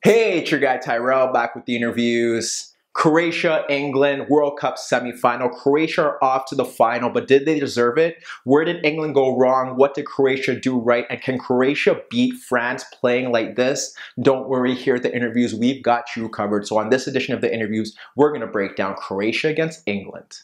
Hey, it's your guy Tyrrell back with the interviews. Croatia, England, World Cup semifinal. Croatia are off to the final, but did they deserve it? Where did England go wrong? What did Croatia do right? And can Croatia beat France playing like this? Don't worry, here at the interviews, we've got you covered. So on this edition of the interviews, we're going to break down Croatia against England.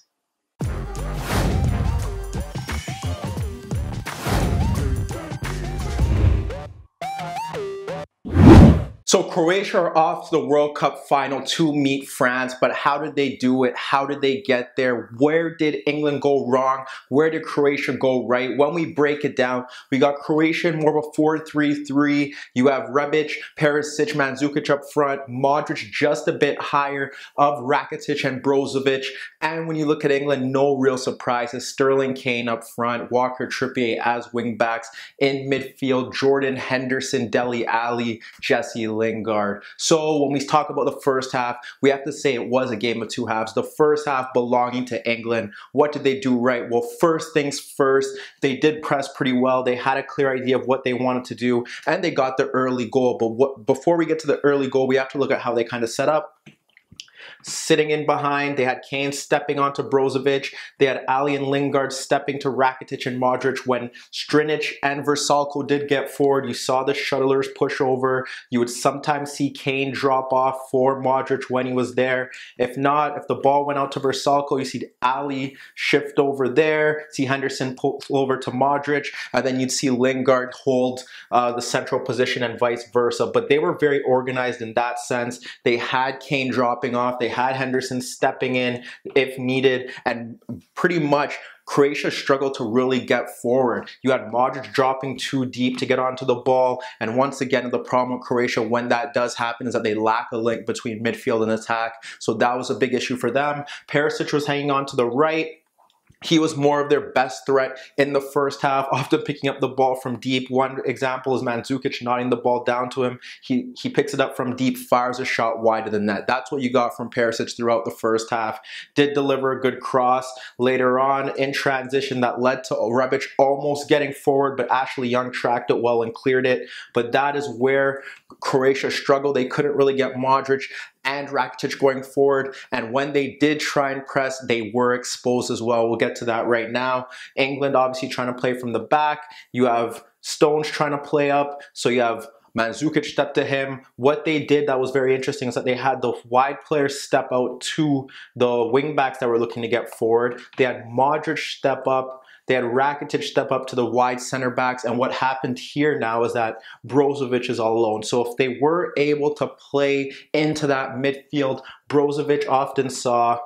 So Croatia are off to the World Cup final to meet France, but how did they do it? How did they get there? Where did England go wrong? Where did Croatia go right? When we break it down, we got Croatia in more of a 4-3-3. You have Rebic, Perisic, Mandzukic up front, Modric just a bit higher of Rakitic and Brozovic. And when you look at England, no real surprises. Sterling, Kane up front, Walker, Trippier as wingbacks. In midfield, Jordan, Henderson, Dele Alli, Jesse Lingard. So when we talk about the first half, we have to say it was a game of two halves. The first half belonging to England. What did they do right? Well, first things first, they did press pretty well. They had a clear idea of what they wanted to do, and they got the early goal. But before we get to the early goal, we have to look at how they kind of set up. Sitting in behind, they had Kane stepping onto Brozovic. They had Ali and Lingard stepping to Rakitic and Modric. When Strinic and Vrsaljko did get forward, you saw the shuttlers push over. You would sometimes see Kane drop off for Modric when he was there. If not, if the ball went out to Vrsaljko, you see Ali shift over there, see Henderson pull over to Modric, and then you'd see Lingard hold the central position and vice versa. But they were very organized in that sense. They had Kane dropping off. They had Henderson stepping in if needed, and pretty much Croatia struggled to really get forward. You had Modric dropping too deep to get onto the ball, and once again, the problem with Croatia when that does happen is that they lack a link between midfield and attack, so that was a big issue for them. Perisic was hanging on to the right. He was more of their best threat in the first half, often picking up the ball from deep. One example is Mandzukic nodding the ball down to him. He picks it up from deep, fires a shot wide of the net. That's what you got from Perisic throughout the first half. Did deliver a good cross later on in transition that led to Rebic almost getting forward, but Ashley Young tracked it well and cleared it. But that is where Croatia struggled. They couldn't really get Modric and Rakitic going forward, and when they did try and press, they were exposed as well. We'll get to that right now. England obviously trying to play from the back. You have Stones trying to play up, so you have Mandzukic step to him. What they did that was very interesting is that they had the wide players step out to the wingbacks that were looking to get forward. They had Modric step up. They had Rakitic step up to the wide center backs, and what happened here now is that Brozovic is all alone. So if they were able to play into that midfield, Brozovic often saw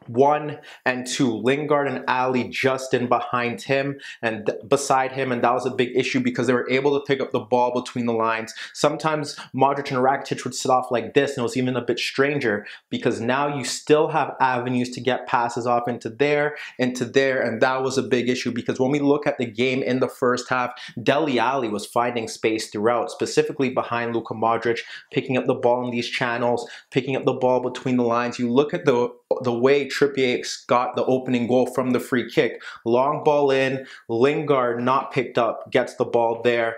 1 and 2, Lingard and Ali just in behind him and beside him, and that was a big issue because they were able to pick up the ball between the lines. Sometimes Modric and Rakitic would sit off like this, and it was even a bit stranger because now you still have avenues to get passes off into there, and that was a big issue because when we look at the game in the first half, Dele Alli was finding space throughout, specifically behind Luka Modric, picking up the ball in these channels, picking up the ball between the lines. You look at the way Trippier got the opening goal from the free kick. Long ball in, Lingard not picked up, gets the ball there,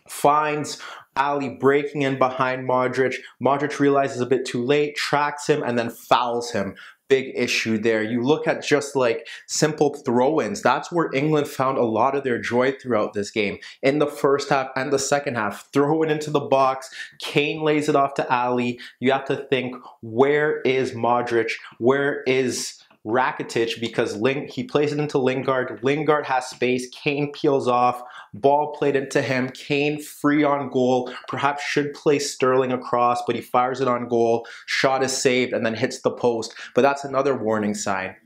finds Ali breaking in behind Modric. Modric realizes a bit too late, tracks him, and then fouls him. Big issue there. You look at just like simple throw-ins. That's where England found a lot of their joy throughout this game. In the first half and the second half, throw it into the box. Kane lays it off to Ali. You have to think, where is Modric? Where is Rakitic? Because he plays it into Lingard. Lingard has space. Kane peels off. Ball played into him. Kane free on goal. Perhaps should play Sterling across, but he fires it on goal. Shot is saved and then hits the post. But that's another warning sign.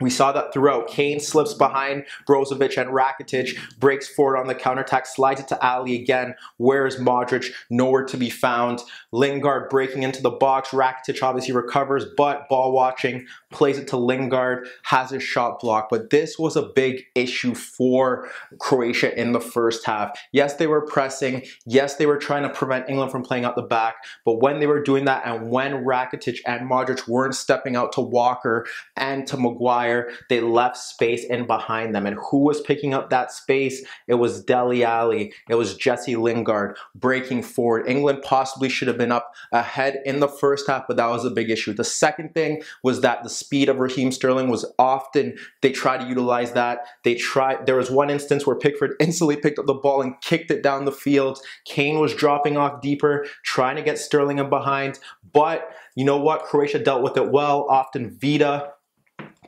We saw that throughout. Kane slips behind Brozovic and Rakitic, breaks forward on the counterattack, slides it to Ali again. Where's Modric? Nowhere to be found. Lingard breaking into the box. Rakitic obviously recovers, but ball watching, plays it to Lingard, has his shot blocked. But this was a big issue for Croatia in the first half. Yes, they were pressing. Yes, they were trying to prevent England from playing out the back. But when they were doing that, and when Rakitic and Modric weren't stepping out to Walker and to Maguire, fire. They left space in behind them. And who was picking up that space? It was Dele Alli. It was Jesse Lingard breaking forward. England possibly should have been up ahead in the first half, but that was a big issue. The second thing was that the speed of Raheem Sterling was often, they tried to utilize that. There was one instance where Pickford instantly picked up the ball and kicked it down the field. Kane was dropping off deeper, trying to get Sterling in behind. But you know what? Croatia dealt with it well. Often Vida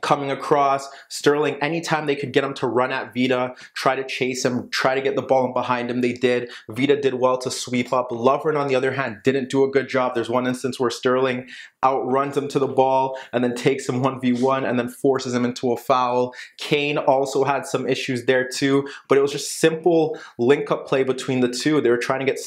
coming across. Sterling, anytime they could get him to run at Vida, try to chase him, try to get the ball in behind him, they did. Vida did well to sweep up. Lovren, on the other hand, didn't do a good job. There's one instance where Sterling outruns him to the ball and then takes him 1v1 and then forces him into a foul. Kane also had some issues there too, but it was just simple link-up play between the two. They were trying to get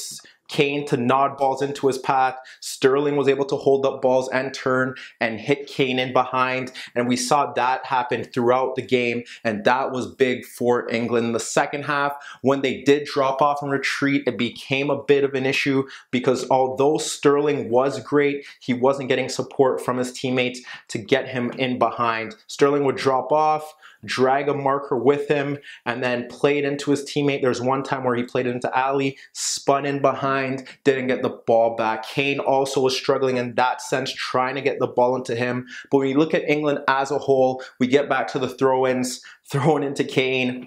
Kane to nod balls into his path. Sterling was able to hold up balls and turn and hit Kane in behind. And we saw that happen throughout the game. And that was big for England. In the second half, when they did drop off and retreat, it became a bit of an issue because although Sterling was great, he wasn't getting support from his teammates to get him in behind. Sterling would drop off, drag a marker with him, and then play it into his teammate. There's one time where he played it into Ali, spun in behind, didn't get the ball back. Kane also was struggling in that sense, trying to get the ball into him. But when you look at England as a whole, we get back to the throw-ins, thrown into Kane,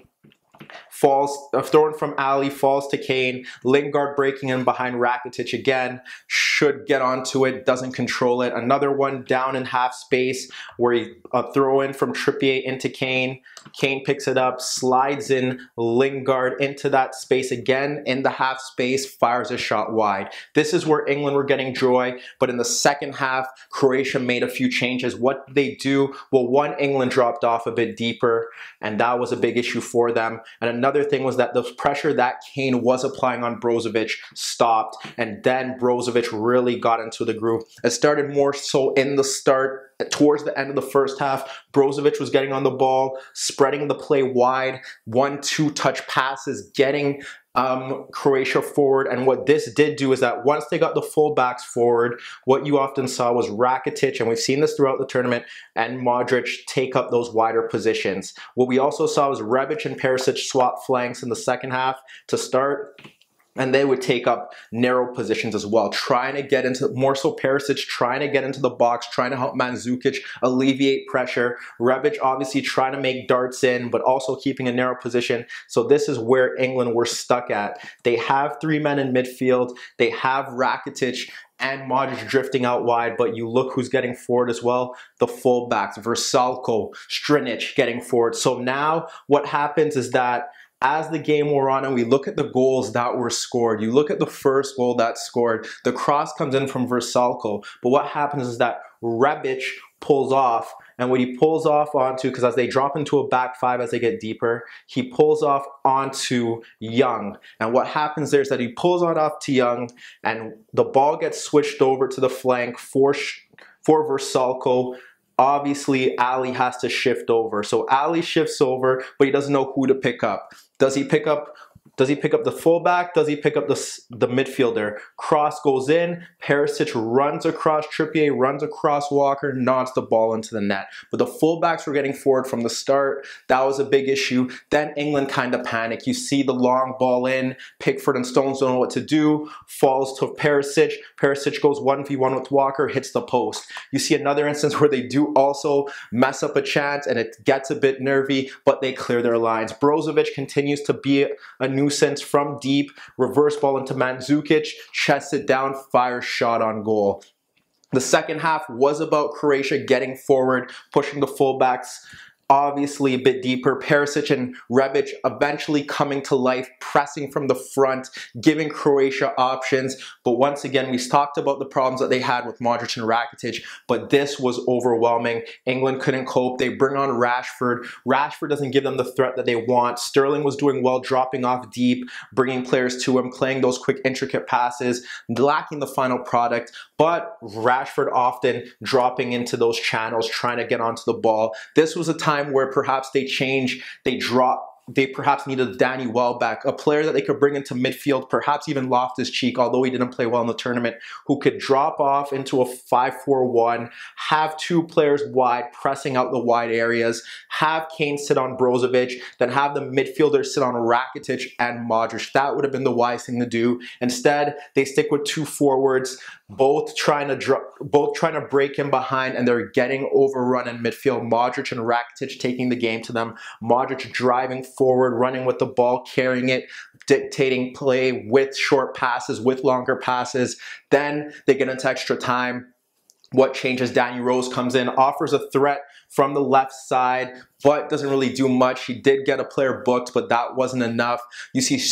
thrown from Ali, falls to Kane. Lingard breaking in behind Rakitic again, should get onto it, doesn't control it. Another one down in half space where he throw in from Trippier into Kane. Kane picks it up, slides in Lingard into that space again in the half space, fires a shot wide. This is where England were getting joy, but in the second half, Croatia made a few changes. What did they do? Well, one, England dropped off a bit deeper, and that was a big issue for them. And another thing was that the pressure that Kane was applying on Brozovic stopped, and then Brozovic really got into the groove. It started more so in the start. Towards the end of the first half, Brozovic was getting on the ball, spreading the play wide, 1-2 touch passes, getting Croatia forward. And what this did do is that once they got the fullbacks forward, what you often saw was Rakitic, and we've seen this throughout the tournament, and Modric take up those wider positions. What we also saw was Rebic and Perisic swap flanks in the second half to start, and they would take up narrow positions as well, trying to get into, more so Perisic, trying to get into the box, trying to help Mandzukic alleviate pressure. Rebic obviously trying to make darts in, but also keeping a narrow position. So this is where England were stuck at. They have three men in midfield. They have Rakitic and Modric drifting out wide, but you look who's getting forward as well. The fullbacks, Vrsaljko, Strinic getting forward. So now what happens is that as the game wore on and we look at the goals that were scored, you look at the first goal that's scored, the cross comes in from Vrsaljko, but what happens is that Rebic pulls off, and what he pulls off onto, because as they drop into a back five as they get deeper, he pulls off onto Young. And what happens there is that he pulls on off to Young, and the ball gets switched over to the flank for Vrsaljko. Obviously, Ali has to shift over. So Ali shifts over, but he doesn't know who to pick up. Does he pick up the fullback? Does he pick up the midfielder? Cross goes in, Perisic runs across Trippier, runs across Walker, nods the ball into the net. But the fullbacks were getting forward from the start. That was a big issue. Then England kind of panic. You see the long ball in, Pickford and Stones don't know what to do, falls to Perisic. Perisic goes 1v1 with Walker, hits the post. You see another instance where they do also mess up a chance and it gets a bit nervy, but they clear their lines. Brozovic continues to be a nuisance from deep, reverse ball into Mandzukic, chests it down, fires shot on goal. The second half was about Croatia getting forward, pushing the fullbacks obviously a bit deeper. Perisic and Rebic eventually coming to life, pressing from the front, giving Croatia options. But once again, we talked about the problems that they had with Modric and Rakitic, but this was overwhelming. England couldn't cope. They bring on Rashford. Rashford doesn't give them the threat that they want. Sterling was doing well, dropping off deep, bringing players to him, playing those quick, intricate passes, lacking the final product. But Rashford often dropping into those channels, trying to get onto the ball. This was a time where perhaps they drop they perhaps needed Danny Welbeck, a player that they could bring into midfield, perhaps even Loftus-Cheek, although he didn't play well in the tournament, who could drop off into a 5-4-1, have two players wide, pressing out the wide areas, have Kane sit on Brozovic, then have the midfielders sit on Rakitic and Modric. That would have been the wise thing to do. Instead, they stick with two forwards, both trying to break in behind, and they're getting overrun in midfield. Modric and Rakitic taking the game to them. Modric driving forward, running with the ball, carrying it, dictating play with short passes, with longer passes. Then they get into extra time. What changes? Danny Rose comes in, offers a threat from the left side, but doesn't really do much. He did get a player booked, but that wasn't enough. You see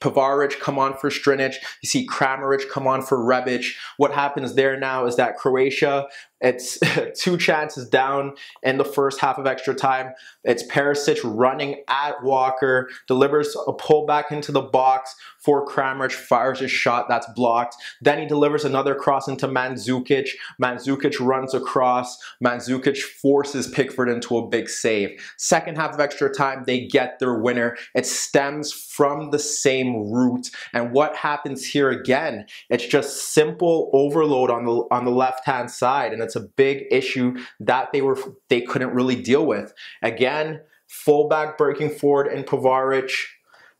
Pavaric come on for Strinic. You see Kramaric come on for Rebic. What happens there now is that Croatia, it's 2 chances down in the first half of extra time. It's Perisic running at Walker, delivers a pullback into the box for Kramaric, fires a shot that's blocked. Then he delivers another cross into Mandzukic. Mandzukic runs across. Mandzukic forces Pickford into a big save. Second half of extra time, they get their winner. It stems from the same route. And what happens here again? It's just simple overload on the left-hand side, and it's a big issue that they couldn't really deal with. Again, fullback breaking forward in Pavaric.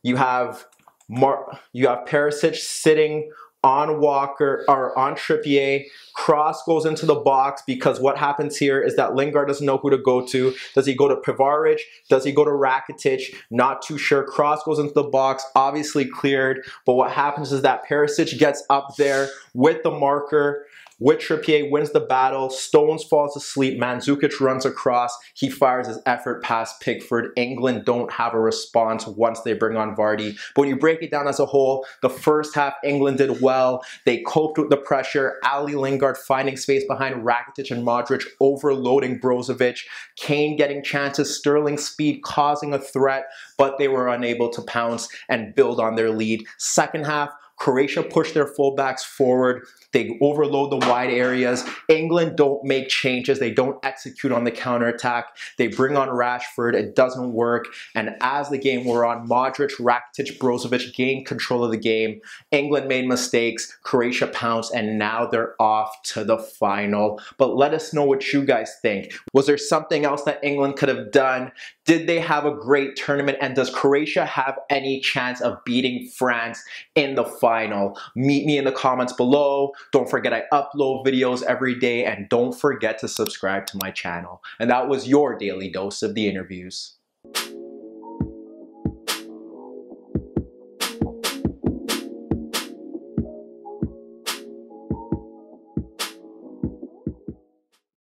You have Perisic sitting on Walker or on Trippier. Cross goes into the box because what happens here is that Lingard doesn't know who to go to. Does he go to Pavaric? Does he go to Rakitic? Not too sure. Cross goes into the box, obviously cleared. But what happens is that Perisic gets up there with the marker, with Trippier, wins the battle. Stones falls asleep. Mandzukic runs across. He fires his effort past Pickford. England don't have a response once they bring on Vardy. But when you break it down as a whole, the first half, England did well. They coped with the pressure. Ali Lingard finding space behind Rakitic and Modric, overloading Brozovic. Kane getting chances. Sterling speed causing a threat, but they were unable to pounce and build on their lead. Second half, Croatia pushed their fullbacks forward. They overload the wide areas. England don't make changes. They don't execute on the counterattack. They bring on Rashford. It doesn't work. And as the game wore on, Modric, Rakitic, Brozovic gained control of the game. England made mistakes. Croatia pounced, and now they're off to the final. But let us know what you guys think. Was there something else that England could have done? Did they have a great tournament? And does Croatia have any chance of beating France in the final? Meet me in the comments below. Don't forget I upload videos every day, and don't forget to subscribe to my channel. And that was your daily dose of the interviews.